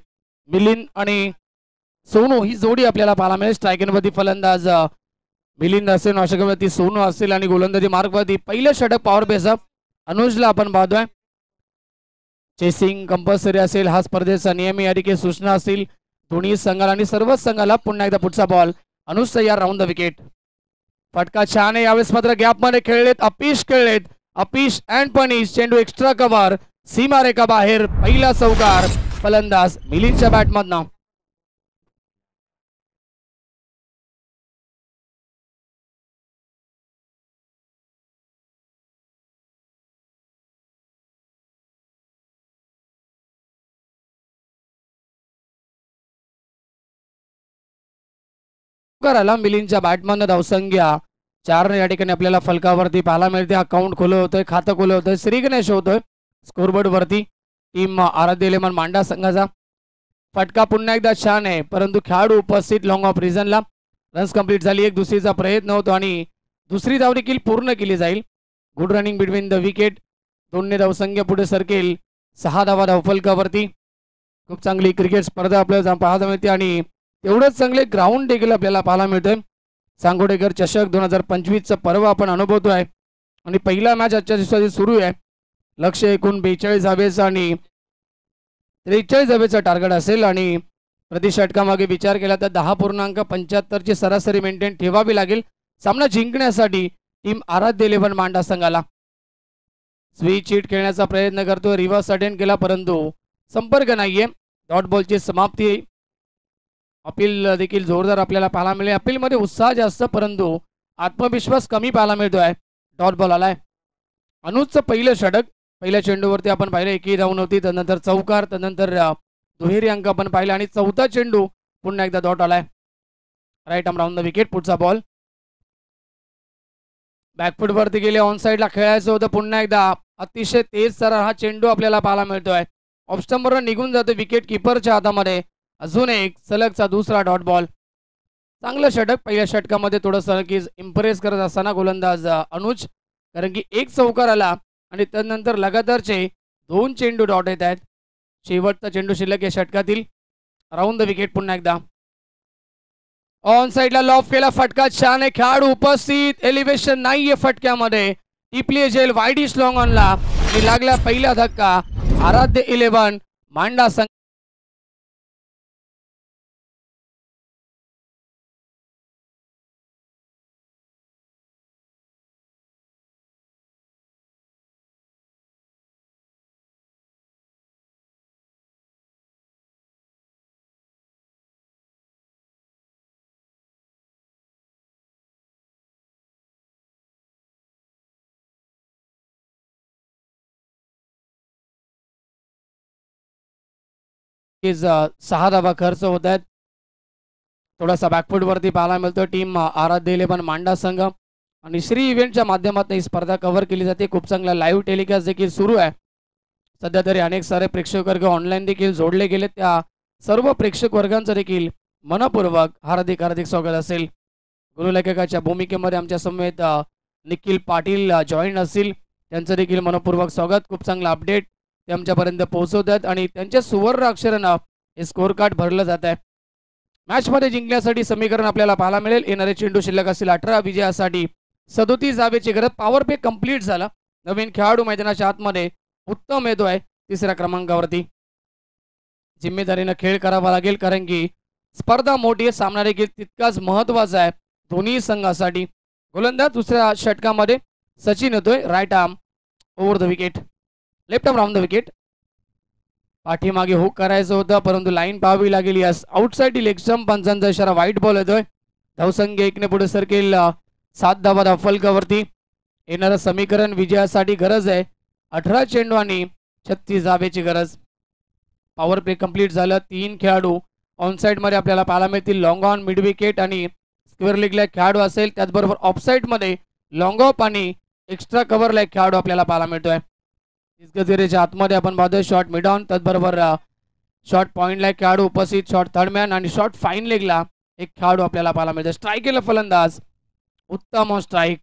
[SPEAKER 2] मिलिंद आणि सोनू ही जोडी आपल्याला पाहायला मिळेल. स्ट्रायकिंगवरती फलंदाज मिलिंद असेल, नाशकावरती सोनू असेल आणि गोलंदाजी मार्गवरती पहिलं षटक पॉवर बेस अनुजला आपण पाहतोय. चेसिंग कंपल्सरी असेल, हा स्पर्धेचा नियम यारी सूचना असतील दोन्ही संघाला आणि सर्वच संघाला. पुन्हा एकदा पुढचा बॉल, अनुज तयार, राऊंड द विकेट. फटका छान आहे यावेळेस, मात्र गॅपमध्ये खेळलेत अपीश, अपीश अँड पनिश. चेंडू एक्स्ट्रा कव्हर, सीमारेखा बाहेर. पहिला चौकार फलंदाज मिलिंदच्या बॅटमधनं. मिलिंदच्या बॅटमधनं धावसंख्या 4 या ठिकाणी आपल्याला फलकावरती पाहायला मिळते. अकाउंट खुलं होतंय, खातं खुलं होतंय. श्री गणेश होतोय स्कोरबोर्ड वरती. टीम आराध्य 11 मांडा संघाचा. फटका पुन्हा एकदा छान आहे, परंतु खेळाडू उपस्थित लॉंग ऑफ रिझनला. रन्स कंप्लीट झाली. एक दुसरीचा प्रयत्न होतो आणि दुसरी धाव देखील पूर्ण केली जाईल. Good running between the wicket. 2 धावसंख्या पुढे सरकेल. 6 धावा धावफलकावरती. खूप चांगली क्रिकेट स्पर्धा आपल्याला पाहायला मिळते आणि तेवढंच चांगले ग्राउंड देखील आपल्याला पाहायला मिळतंय. सांगोडेकर चषक 2025 पर्व आपण अनुभवतोय आणि पहिला मॅच आजच्या दिवसाची सुरू आहे. लक्ष एकूण 42 धावेचं आणि 43 धावेचं टार्गेट असेल आणि प्रति षटकामागे विचार केला तर 10.75 ची सरासरी मेंटेन ठेवावी लागेल सामना जिंकण्यासाठी टीम आराध्य 11 मांडा संघाला. स्विच हिट खेळण्याचा प्रयत्न करतोय, रिव्हर्स अटेंड केला परंतु संपर्क नाहीये. डॉट बॉलची समाप्ती. अपील देखील जोरदार आपल्याला पाहायला मिळेल. अपीलमध्ये उत्साह जास्त परंतु आत्मविश्वास कमी पाहायला मिळतोय. डॉट बॉल आलाय. अनुजचं पहिलं षटक. पहिल्या चेंडूवरती आपण पाहिलं एकही धाव नव्हती, त्यानंतर चौकार, त्यानंतर दुहेरी अंक आपण पाहिले आणि चौथा चेंडू पुन्हा एकदा डॉट आलाय. Right arm round the wicket. पुढचा बॉल बॅकफूट वरती गेले, ऑन साईडला खेळायचं होतं. पुन्हा एकदा अतिशय तेज सरा हा चेंडू आपल्याला पाहायला मिळतोय. ऑफस्टंपवर निघून जातो विकेट किपरच्या हातामध्ये. अजून एक सलगचा दुसरा डॉट बॉल. चांगलं षटक. पहिल्या षटकामध्ये थोडंसं की इम्प्रेस करत असताना गोलंदाज अनुज, कारण की एक चौकार आला आणि त्यानंतर लगातारचे 2 चेंडू डॉट येत आहेत. शेवटचा चेंडू शिल्लक या षटकातील. राऊंड द विकेट पुन्हा एकदा. ऑन साईडला लॉफ केला, फटका छान आहे. खेळाडू उपस्थित. एलिव्हेशन नाहीये फटक्यामध्ये. टिपली जेल वाईडिश लॉंग ऑनला आणि लागला पहिला धक्का. आराध्य 11 मांडा संघ नक्कीच 6 धावा खर्च होत आहेत. थोडासा बॅकफूट वरती पाहायला मिळतो. टीम आराध्य 11 मांडा संघ आणि श्री इव्हेंटच्या माध्यमातून ही स्पर्धा कव्हर केली जाते. खूप चांगला लाईव्ह टेलिकास्ट देखील सुरू आहे. सध्या तरी अनेक सारे प्रेक्षक वर्ग ऑनलाईन देखील जोडले गेले. त्या सर्व प्रेक्षक वर्गांचं देखील मनपूर्वक हार्दिक हार्दिक स्वागत असेल. गुरुलेखकाच्या भूमिकेमध्ये आमच्या समवेत निखिल पाटील जॉईन असतील. त्यांचं देखील मनपूर्वक स्वागत. खूप चांगला अपडेट ते आमच्यापर्यंत पोहोचवतात आणि त्यांच्या सुवर्ण अक्षरानं हे स्कोअर कार्ड भरलं जात आहे. मॅचमध्ये जिंकण्यासाठी समीकरण आपल्याला पाहायला मिळेल. येणारे चेंडू शिल्लक असतील 18 विजयासाठी 37 धावेची गरज. पॉवर प्ले कंप्लीट झाला. नवीन खेळाडू मैदानाच्या आतमध्ये उत्तम येतोय 3ऱ्या क्रमांकावरती. जिम्मेदारीनं खेळ करावा लागेल कारण की स्पर्धा मोठी आहे. सामना देखील तितकाच महत्वाचा आहे दोन्ही संघासाठी. गोलंदाज दुसऱ्या षटकामध्ये सचिन येतोय. Right arm over the wicket. Left arm round the wicket. पाठीमागे हुक करायचं होतं परंतु लाईन पाहावी लागेल. Yes outside leg stump. पंचांचा इशारा. वाईट बॉल येतोय. धावसंख्या 1 ने पुढे सरकेल. 7 धावा धावफलकावरती. येणारं समीकरण विजयासाठी गरज आहे 18 चेंडू आणि 36 धावेची गरज. पॉवर प्ले कंप्लीट झालं. 3 खेळाडू ऑन साइड मध्ये आपल्याला पाहायला मिळतील. लॉंग ऑन, मिड विकेट आणि स्क्वेअर लेगला खेळाडू असेल. त्याचबरोबर ऑफसाईड मध्ये लॉंग ऑफ आणि एक्स्ट्रा कव्हरला एक खेळाडू आपल्याला पाहायला मिळतोय. गजरेच्या आतमध्ये आपण पाहतोय शॉर्ट मिड ऑन. त्याचबरोबर शॉर्ट पॉईंटला एक खेळाडू उपस्थित. शॉर्ट थर्ड मॅन आणि शॉर्ट फाईन लेगला एक खेळाडू आपल्याला पाहायला मिळतोय. स्ट्राईक केलं फलंदाज. उत्तम स्ट्राईक.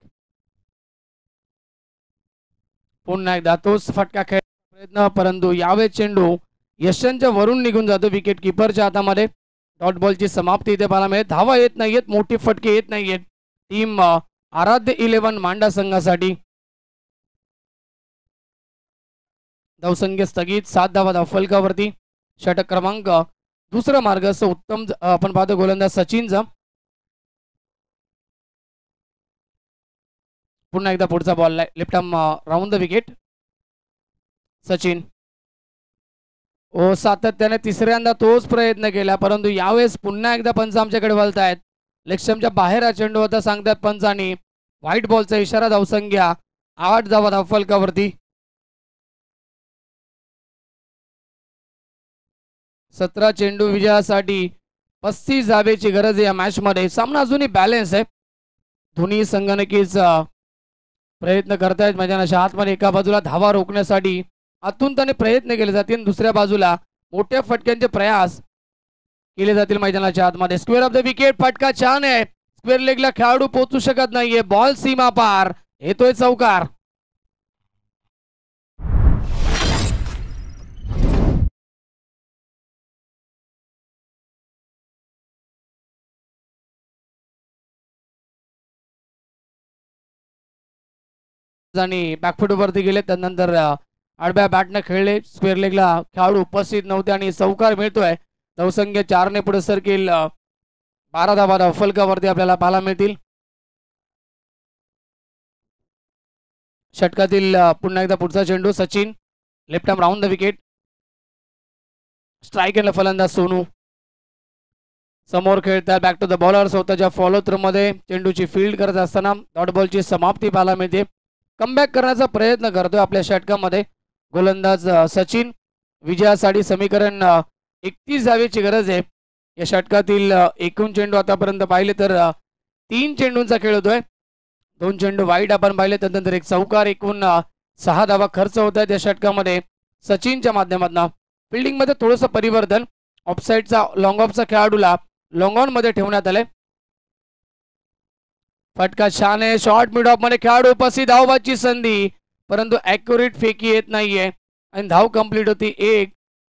[SPEAKER 2] पुन्हा एकदा तोच फटका खेळण्याचा प्रयत्न परंतु यावेळेस चेंडू यशांच्या वरून निघून जातो विकेट किपरच्या हातामध्ये. डॉट बॉलची समाप्ती इथे पाहायला मिळते. धावा येत नाहीयेत, मोठे फटके येत नाहीयेत टीम आराध्य 11 मांडा संघासाठी. धावसंख्या स्थगित. 7 धावा धावफलकावरती. षटक क्रमांक दुसरा मार्ग असं उत्तम आपण पाहतो गोलंदाज सचिनचा. पुन्हा एकदा पुढचा ball left arm round the wicket. Sachin ओ सातत्याने तिसऱ्यांदा तोच प्रयत्न केला परंतु यावेळेस पुन्हा एकदा पंच आमच्याकडे वळतायत. लेक्शमच्या बाहेर हा चेंडू होता सांगतात पंच आणि व्हाईट बॉलचा इशारा. धावसंख्या 8 धावा धावफलकावरती. 17 चेंडू विजयासाठी 35 धावेची गरज आहे या मॅच मध्ये. सामना अजूनही बॅलन्स आहे. दोन्ही संघ नक्कीच प्रयत्न करतायत मैदानाच्या आतमध्ये. एका बाजूला धावा रोखण्यासाठी आतून त्याने प्रयत्न केले जातील, दुसऱ्या बाजूला मोठ्या फटक्यांचे प्रयास केले जातील मैदानाच्या आतमध्ये. Square of the wicket. फटका छान आहे. स्क्वेअर लेगला खेळाडू पोहोचू शकत नाहीये. बॉल सीमा पार. येतोय चौकार. आणि बॅकफूट वरती गेले त्यानंतर आडव्या बॅटने खेळले. स्क्वेअर लेगला खेळाडू उपस्थित नव्हते आणि चौकार मिळतोय. धावसंख्या 4 ने पुढे सरकेल. 12 धावा धावफलकावरती आपल्याला पाहायला मिळतील. षटकातील पुन्हा एकदा पुढचा चेंडू Sachin left arm round the wicket. Strike केला फलंदाज सोनू. समोर खेळतात बॅक टू द बॉलर. स्वतःच्या फॉलो थ्रू मध्ये चेंडूची फील्ड करत असताना डॉट बॉलची समाप्ती पाहायला मिळते. कमबॅक करण्याचा प्रयत्न करतोय आपल्या षटकामध्ये गोलंदाज सचिन. विजयासाठी समीकरण 31 धावेची गरज आहे. या षटकातील एकूण चेंडू आतापर्यंत पाहिले तर 3 चेंडूंचा खेळ होतोय. 2 चेंडू वाईट आपण पाहिले, त्यानंतर एक चौकार. एकूण 6 धावा खर्च होत आहेत या षटकामध्ये सचिनच्या माध्यमातून. फिल्डिंग मध्ये थोडंसं परिवर्तन. ऑफसाईडचा लॉंग ऑफचा खेळाडूला लॉंग ऑन मध्ये ठेवण्यात आले. फटका छान आहे. शॉर्ट मिड ऑफ मध्ये खेळाडू उपस्थित. धावबाची संधी, परंतु ॲक्युरेट फेकी येत नाहीये आणि धाव कंप्लीट होती 1.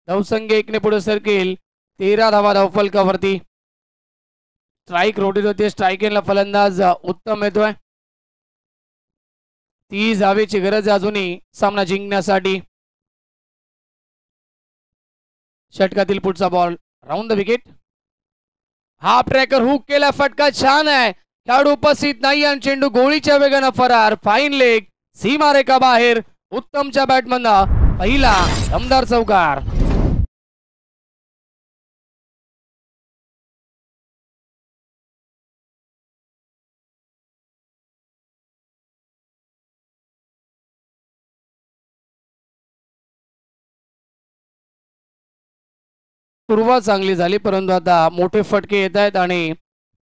[SPEAKER 2] धावसंख्या 1 ने पुढे सरकेल. 13 धावा धावफलकावरती. स्ट्राईक रोटीत होते. स्ट्राईकला फलंदाज उत्तम येतोय. 30 धावेची गरज आहे अजूनही सामना जिंकण्यासाठी. षटकातील पुढचा ball round the wicket. Half tracker hook केला. फटका छान आहे. खेळाडू उपस्थित नाही आणि चेंडू गोळीच्या वेगानं फरार. फाईन लेग, सीमारेखा बाहेर. उत्तमच्या बॅटमधनं पहिला दमदार चौकार. सुरुवात चांगली झाली, परंतु आता मोठे फटके येत आहेत आणि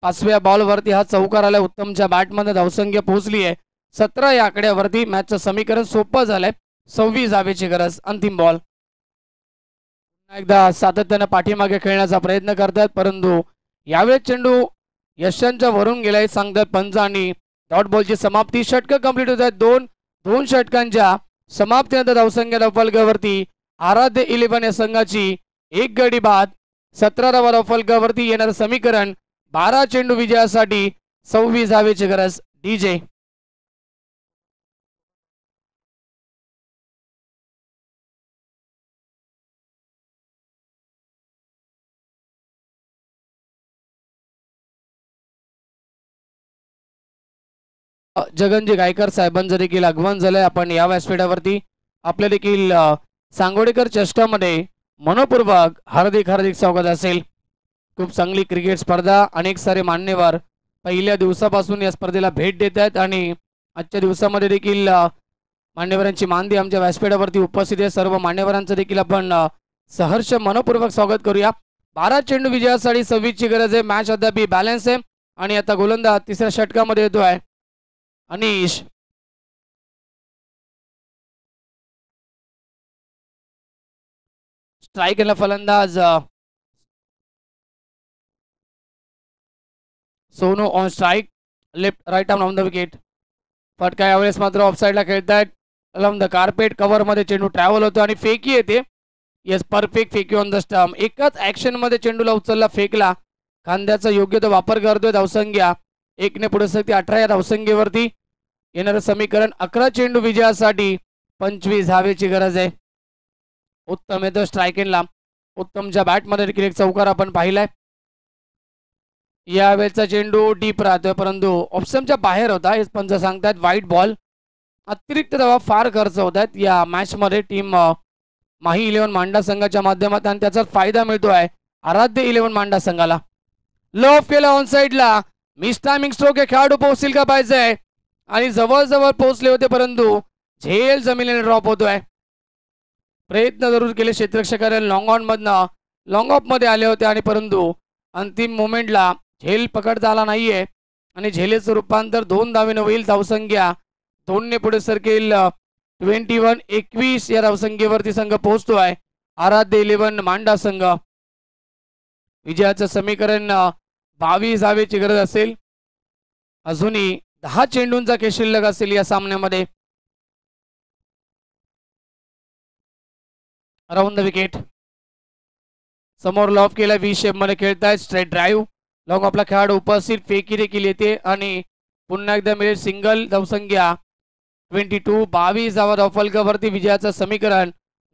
[SPEAKER 2] 5व्या बॉलवरती हा चौकार आलाय. उत्तमच्या बॅटमध्ये धावसंख्या पोहोचली आहे 17 या आकड्यावरती. मॅचचं समीकरण सोपं झालंय. 26 धावेची गरज. अंतिम बॉल. एकदा सातत्यानं पाठीमागे खेळण्याचा प्रयत्न करतात, परंतु यावेळेस चेंडू यशांच्या वरून गेलाय सांगतात पंच आणि डॉट बॉलची समाप्ती. षटकं कंप्लीट होत आहेत. दोन षटकांच्या समाप्तीनंतर धावसंख्या धावफलकावरती आराध्य 11 या संघाची 1 गडी बाद. 17 धावा धावफलकावरती. येणारं समीकरण 12 चेंडू विजयासाठी 26 धावेची गरज. डीजे जगनजी गायकर साहेबांचं देखील आगमन झालंय. आपण या व्यासपीठावरती आपल्या देखील सांगोडेकर चेष्टामध्ये मनपूर्वक हार्दिक स्वागत असेल. खूप चांगली क्रिकेट स्पर्धा. अनेक सारे मान्यवर पहिल्या दिवसापासून या स्पर्धेला भेट देत आहेत आणि आजच्या दिवसामध्ये देखील मान्यवरांची मानदी आमच्या व्यासपीठावरती उपस्थित आहे. सर्व मान्यवरांचं देखील आपण सहर्ष मनपूर्वक स्वागत करूया. 12 चेंडू विजयासाठी 26 ची गरज आहे. मॅच अद्याप बॅलन्स आहे आणि आता गोलंदाज तिसऱ्या षटकामध्ये येतोय अनिश. स्ट्राईकला फलंदाज Sonu on strike. Left right arm round the wicket. फटका यावेळेस मात्र ऑफसाईडला खेळतायत. अलाउंड द कार्पेट कव्हर मध्ये चेंडू ट्रॅव्हल होतो आणि फेकी येते. येस, परफेक्ट फेकी ऑन द स्टंप. एकाच ऍक्शन मध्ये चेंडूला उचलला, फेकला. खांद्याचा योग्य तो वापर करतोय. धावसंख्या 1 ने पुढे सरते 18 या धावसंख्येवरती. येणारं समीकरण 11 चेंडू विजयासाठी 25 धावेची गरज आहे. उत्तम येतो स्ट्राईकला. उत्तमच्या बॅटमध्ये देखील एक चौकार आपण पाहिलाय. यावेळेचा चेंडू डीप राहतोय, परंतु ऑप्शनच्या बाहेर होता. हे पंच सांगतात व्हाईट बॉल. अतिरिक्त धावा फार खर्च होत आहेत या मॅचमध्ये टीम माही 11 मांडा संघाच्या माध्यमातून आणि त्याचा फायदा मिळतोय आराध्य 11 मांडा संघाला. लॉफ केला ऑन साईडला. Miss timing stroke. खेळाडू पोहोचतील का पाहिजे आणि जवळ पोहोचले होते, परंतु झेल जमिनीने ड्रॉप होतोय. प्रयत्न जरूर केले क्षेत्ररक्षकाने. लॉंग ऑन मधनं लॉंग ऑफ मध्ये आले होते आणि परंतु अंतिम मोमेंटला झेल पकडता आला नाहीये आणि झेलेचं रूपांतर 2 धावेनं होईल. धावसंख्या 2 ने पुढे सरकेल. 21 या धावसंख्येवरती संघ पोहोचतोय आराध्य 11 मांडा संघ. विजयाचं समीकरण 22 धावेची गरज असेल. अजूनही 10 चेंडूंचा खेळ शिल्लक असेल या सामन्यामध्ये. Around the wicket. समोर लॉफ केला. व्ही शेप मध्ये खेळतायत. Straight drive. लॉंग आपला खेळाडू उपस्थित. फेकी देखील येते आणि पुन्हा एकदा मिळेल सिंगल. धावसंख्या 22 धावा धावफलकावरती. विजयाचं समीकरण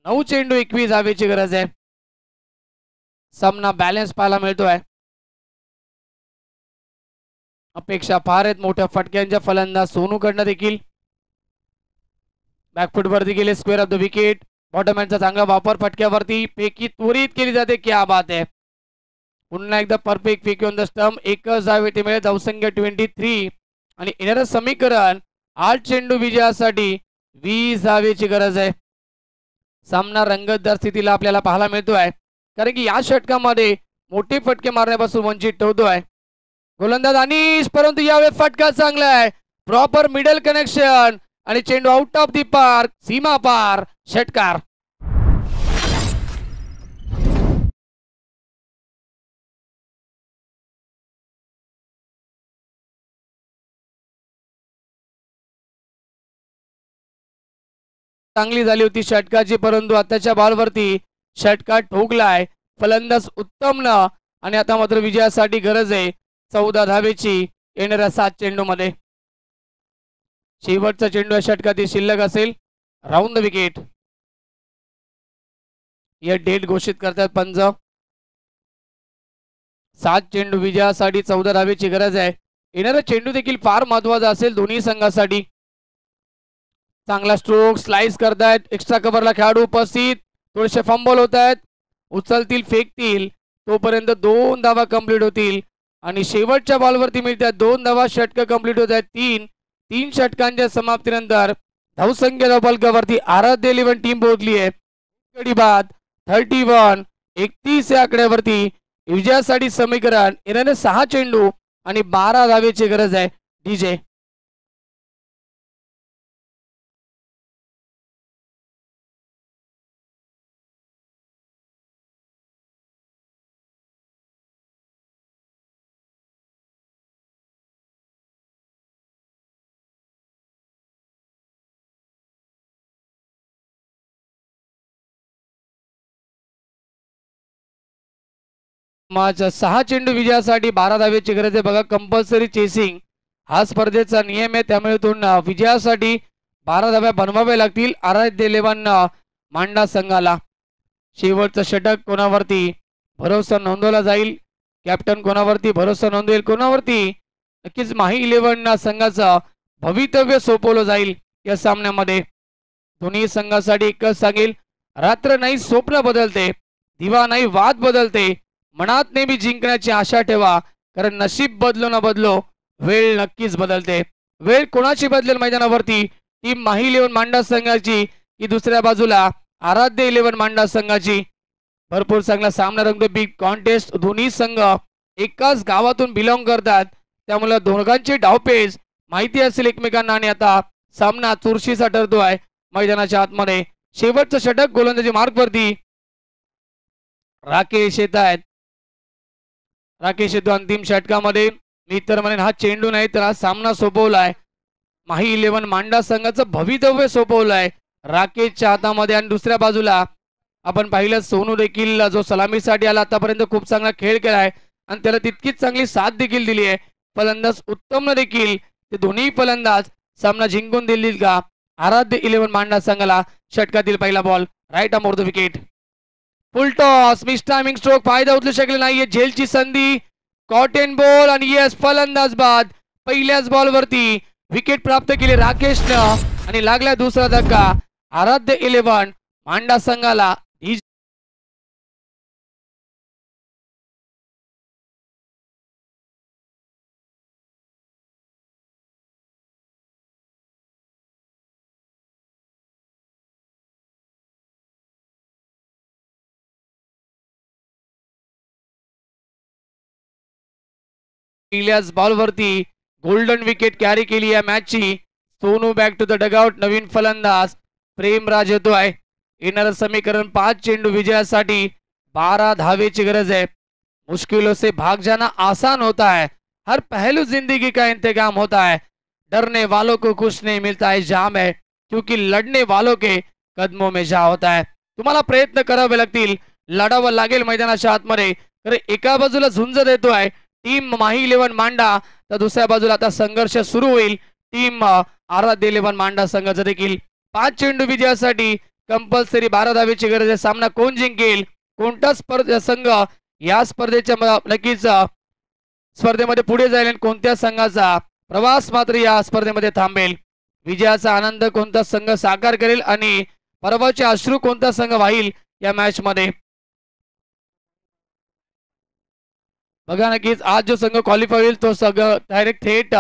[SPEAKER 2] 9 चेंडू 21 धावेची गरज आहे. सामना बॅलन्स पाहायला मिळतोय. अपेक्षा फार आहेत मोठ्या फटक्यांच्या फलंदाज सोनूकडनं देखील. बॅकफूट वरती गेले, स्क्वेअर ऑफ द विकेट. बॉटमॅनचा चांगला वापर, फटक्यावरती फेकी त्वरित केली जाते. क्या बात आहे. पुन्हा एकदा परफेक्ट फेकी ऑन द स्टंप. एकच धाव येथे मिळेल. धावसंख्या 23 आणि येणारं समीकरण 8 चेंडू विजयासाठी 20 धावेची गरज आहे. सामना रंगतदार स्थितीला आपल्याला पाहायला मिळतोय, कारण की या षटकामध्ये मोठे फटके मारण्यापासून वंचित ठेवतोय गोलंदाज अनिश, परंतु यावेळी फटका चांगला आहे. प्रॉपर मिडल कनेक्शन आणि चेंडू आउट ऑफ दी पार्क, सीमा पार, षटकार. चांगली झाली होती षटकाची, परंतु आताच्या बॉलवरती षटकार ठोकलाय फलंदाज उत्तमनं. आणि आता मात्र विजयासाठी गरज आहे 14 धावेची येणाऱ्या 7 चेंडू मध्ये. शेवटचा चेंडू या षटकातील शिल्लक असेल. Round the wicket. या डेट घोषित करतात पंच. 7 चेंडू विजयासाठी 14 धावेची गरज आहे. येणारा चेंडू देखील फार महत्वाचा असेल दोन्ही संघासाठी. चांगला स्ट्रोक, स्लाइस करतायत. एक्स्ट्रा कव्हरला खेळाडू उपस्थित. थोडेसे फंबल होत आहेत. उचलतील, फेकतील, तोपर्यंत 2 धावा कंप्लीट होतील. आणि शेवटच्या बॉलवरती मिळतात 2 धावा. षटक कंप्लीट होत आहेत 3 षटकांच्या समाप्तीनंतर धावसंख्या फलकावरती आराध्य 11 टीम पोहोचली आहे. गडी बाद 31 या आकड्यावरती विजयासाठी समीकरण येणारे 6 चेंडू आणि 12 धावेची गरज आहे. डीजे मॅच 6 चेंडू विजयासाठी 12 धावेची गरज आहे. बघा, कंपल्सरी चेसिंग हा स्पर्धेचा नियम आहे, त्यामुळे विजयासाठी 12 धाव्या बनवाव्या लागतील आराध्य 11 मांडा संघाला. शेवटचं षटक कोणावरती भरोसा नोंदवला जाईल, कॅप्टन कोणावरती भरोसा नोंदवेल, कोणावरती नक्कीच माही 11 संघाचं भवितव्य सोपवलं जाईल या सामन्यामध्ये. दोन्ही संघासाठी एकच सांगेल, रात्र नाही स्वप्न बदलते, दिवा नाही वाद बदलते. मनात नेहमी जिंकण्याची आशा ठेवा, कारण नशीब बदलो ना बदलो वेळ नक्कीच बदलते. वेळ कोणाची बदलेल मैदानावरती, टीम माही 11 मांडा संघाची की दुसऱ्या बाजूला आराध्य 11 मांडा संघाची. भरपूर चांगला सामना रंगतो. Big contest. दोन्ही संघ एकाच गावातून बिलॉंग करतात, त्यामुळे दोघांची डावपेच माहिती असेल एकमेकांना. आणि आता सामना चुरशीचा ठरतोय मैदानाच्या आतमध्ये. शेवटचं षटक गोलंदाजी मार्कवरती राकेश येत आहेत. राकेश येतो अंतिम षटकामध्ये. मी तर म्हणेन हा चेंडू नाही तर हा सामना सोपवलाय. माही 11 मांडा संघाचं भवितव्य सोपवलंय राकेशच्या हातामध्ये. आणि दुसऱ्या बाजूला आपण पाहिलं सोनू देखील जो सलामीसाठी आला आतापर्यंत खूप चांगला खेळ केलाय आणि त्याला तितकीच चांगली साथ देखील दिली आहे. फलंदाज उत्तम देखील ते दोन्ही फलंदाज सामना जिंकून दितील का आराध्य 11 मांडा संघाला. षटकातील पहिला ball right arm over the wicket. Full toss, mistiming stroke, फायदा उचलू शकले नाहीये. झेलची संधी, कॉटन बॉल आणि येस फलंदाज बाद. पहिल्याच बॉलवरती विकेट प्राप्त केली राकेशनं आणि लागला दुसरा धक्का आराध्य 11 मांडा संघाला. पहिल्याच बॉलवरती गोल्डन विकेट कॅरी केली या मॅचची. Sonu back to the dugout. नवीन फलंदाज प्रेमराज येतोय. येणारं समीकरण 5 चेंडू विजयासाठी 12 धावेची गरज है। मुश्किलों से भाग जाना आसान होता है, हर पहलू जिंदगी का इंतजाम होता है। डरने वालों को कुछ नहीं मिलता है जाम है, क्योंकि लढणे वालों के कदमों में जा होता है। तुम्हाला प्रयत्न करावे लागतील, लढावं लागेल मैदानाच्या आतमध्ये। तर एका बाजूला झुंज देतोय टीम माही 11 मांडा, तर दुसऱ्या बाजूला आता संघर्ष सुरू होईल टीम आराध्य 11 मांडा संघाचा देखील। 5 चेंडू विजयासाठी कंपल्सरी 12 धावेची गरज आहे। सामना कोण जिंकेल, कोणता संघ या स्पर्धेच्या नक्कीच स्पर्धेमध्ये पुढे जाईल आणि कोणत्या संघाचा प्रवास मात्र या स्पर्धेमध्ये थांबेल। विजयाचा आनंद कोणता संघ साकार करेल आणि पराभवाचे अश्रू कोणता संघ वाहील या मॅच मध्ये. बघा नक्कीच आज जो संघ क्वालिफाय होईल तो संघ डायरेक्ट थेट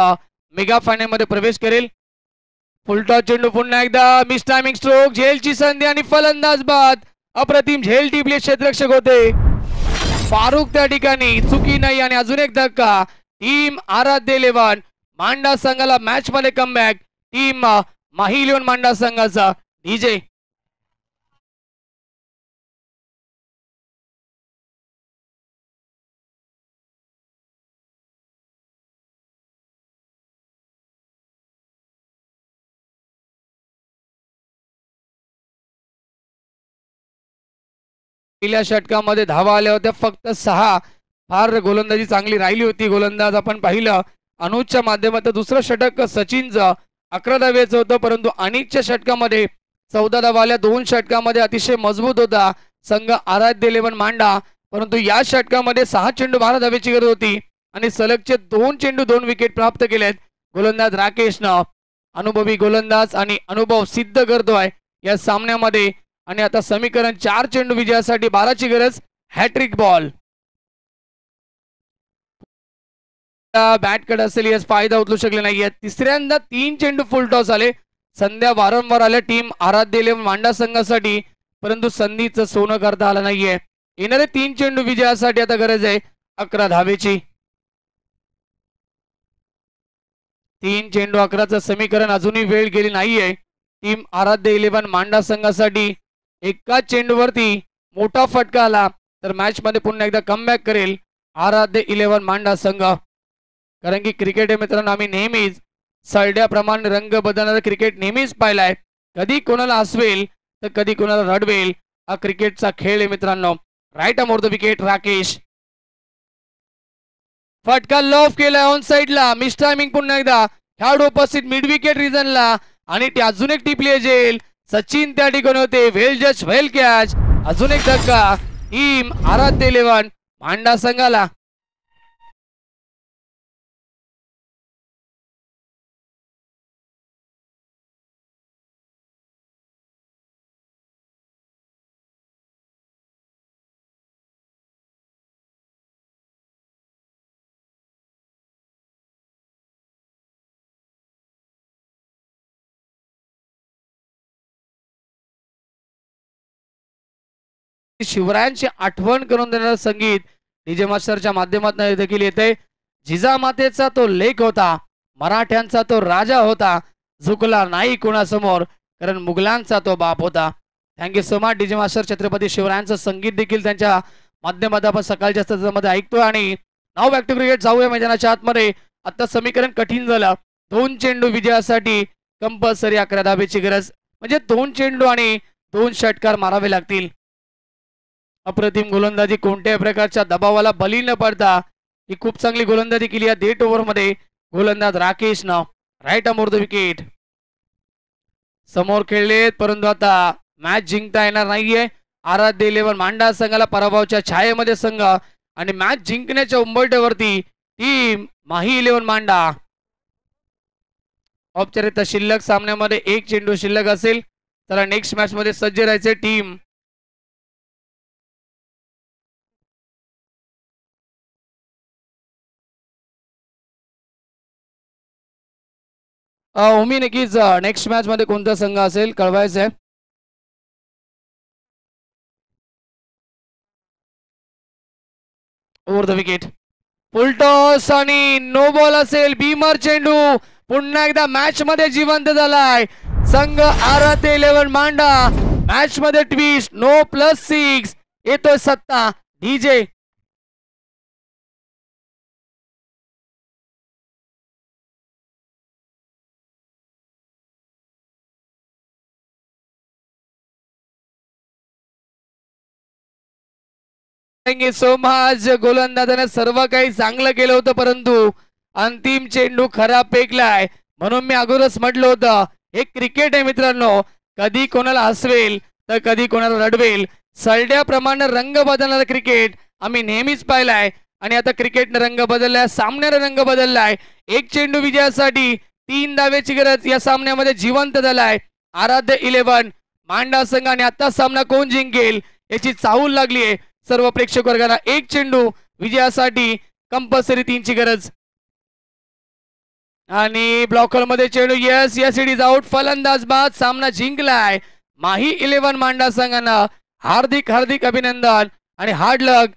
[SPEAKER 2] मेगा फायनल मध्ये प्रवेश करेल. फुलटॉस चेंडू पुन्हा एकदा मिस टायमिंग स्ट्रोक, झेलची संधी आणि फलंदाज बाद. अप्रतिम झेल टिपले क्षेत्ररक्षक होते फारुक त्या ठिकाणी चुकी नाही आणि अजून एक धक्का. टीम आराध्य 11 मांडा संघाला मॅच मध्ये कमबॅक. टीम माही 11 मांडा संघाचा डीजे. पहिल्या षटकामध्ये धावा आल्या होत्या फक्त 6. फार गोलंदाजी चांगली राहिली होती. गोलंदाज आपण पाहिलं अनुजच्या माध्यमातून दुसरं षटक सचिनचं 11 धावेचं होतं, परंतु अनिकच्या षटकामध्ये 14 धावा आल्या. 2 षटकामध्ये अतिशय मजबूत होता संघ आराध्य 11 मांडा, परंतु या षटकामध्ये 6 चेंडू 12 धावेची गरज होती आणि सलगचे 2 चेंडू 2 विकेट प्राप्त केलेत गोलंदाज राकेशनं. अनुभवी गोलंदाज आणि अनुभव सिद्ध करतोय या सामन्यामध्ये. आणि आता समीकरण 4 चेंडू विजयासाठी 12ची गरज. हॅट्रिक बॉल बॅटकडे असेल यास फायदा उचलू शकले नाहीये. तिसऱ्यांदा 3 चेंडू फुल टॉस आले. संध्या वारंवार आल्या टीम आराध्य 11 मांडा संघासाठी, परंतु संधीचं सोनं करता आलं नाहीये. येणारे 3 चेंडू विजयासाठी आता गरज आहे 11 धावेची. 3 चेंडू 11चं समीकरण अजूनही वेळ गेली नाहीये. टीम आराध्य 11 मांडा संघासाठी एकाच चेंडूवरती मोठा फटका आला तर मॅच मध्ये पुन्हा एकदा कमबॅक करेल आराध्य 11 मांडा संघ. कारण की क्रिकेट आहे मित्रांनो, आम्ही नेहमीच सरड्याप्रमाणे रंग बदलणारं क्रिकेट नेहमीच पाहिलाय. कधी कोणाला हसवेल तर कधी कोणाला रडवेल, हा क्रिकेटचा खेळ आहे मित्रांनो. Right arm over the wicket Rakesh. फटका लॉफ केलाय ऑन साइडला. मिस टायमिंग पुन्हा एकदा खेळाडू उपस्थित मिड विकेट रिजनला आणि ती अजून एक टिपली जेल. सचिन त्या ठिकाणी होते. वेल जज वेल कॅच. अजून एक धक्का टीम आराध्य 11 मांडा संघाला. शिवरायांची आठवण करून देणारं संगीत डीजे मास्टरच्या माध्यमातून देखील येते. जिजामातेचा तो लेख होता, मराठ्यांचा तो राजा होता, झुकला नाही कोणासमोर कारण मुघलांचा तो बाप होता. Thank you so much DJ master. Chhatrapati शिवरायांचं संगीत देखील त्यांच्या माध्यमातून आपण सकाळच्या तासामध्ये ऐकतोय. आणि नाव बॅक टू क्रिकेट जाऊया मैदानाच्या आतमध्ये. आता समीकरण कठीण झालं. 2 चेंडू विजयासाठी कंपल्सरी 11 धावेची गरज, म्हणजे 2 चेंडू आणि 2 षटकार मारावे लागतील. अप्रतिम गोलंदाजी, कोणत्याही प्रकारच्या दबावाला बली न पडता ही खूप चांगली गोलंदाजी केली या 1.5 ओव्हर मध्ये गोलंदाज राकेशनं. Right arm over the wicket. समोर खेळलेत परंतु आता मॅच जिंकता येणार नाहीये. आराध्य 11 मांडा संघाला पराभवाच्या छायेमध्ये संघ आणि मॅच जिंकण्याच्या उंबरठ्यावरती टीम माही 11 मांडा. औपचारिकता शिल्लक सामन्यामध्ये 1 चेंडू शिल्लक असेल. चला नेक्स्ट मॅच मध्ये सज्ज राहायचे टीम. उमी नक्कीच नेक्स्ट मॅच मध्ये कोणता संघ असेल कळवायचं आहे. Over the wicket. Full toss आणि नो बॉल असेल. बीमर चेंडू पुन्हा एकदा मॅच मध्ये जिवंत झालाय संघ आराध्य 11 मांडा. मॅच मध्ये ट्विस्ट. नो +6 येतोय सत्ता डीजे. So much. गोलंदाजाने सर्व काही चांगलं केलं होतं परंतु अंतिम चेंडू खराब फेकलाय. म्हणून मी अगोदरच म्हटलं होतं हे क्रिकेट आहे मित्रांनो, कधी कोणाला हसवेल तर कधी कोणाला रडवेल. सरड्याप्रमाणे रंग बदलणारा क्रिकेट आम्ही नेहमीच पाहिलाय आणि आता क्रिकेटने रंग बदललाय, सामन्याने रंग बदललाय. 1 चेंडू विजयासाठी 3 धावेची गरज या सामन्यामध्ये जिवंत झालाय आराध्य 11 मांडा संघाने. आता सामना कोण जिंकेल याची चाहूल लागली आहे सर्व प्रेक्षक वर्गाला. एक चेंडू विजयासाठी कंपल्सरी 3 ची गरज आणि ब्लॉकर मध्ये चेंडू. Yes yes it is out. फलंदाज बाद. सामना जिंकलाय माही 11 मांडा संघानं. हार्दिक हार्दिक अभिनंदन आणि हार्ड लक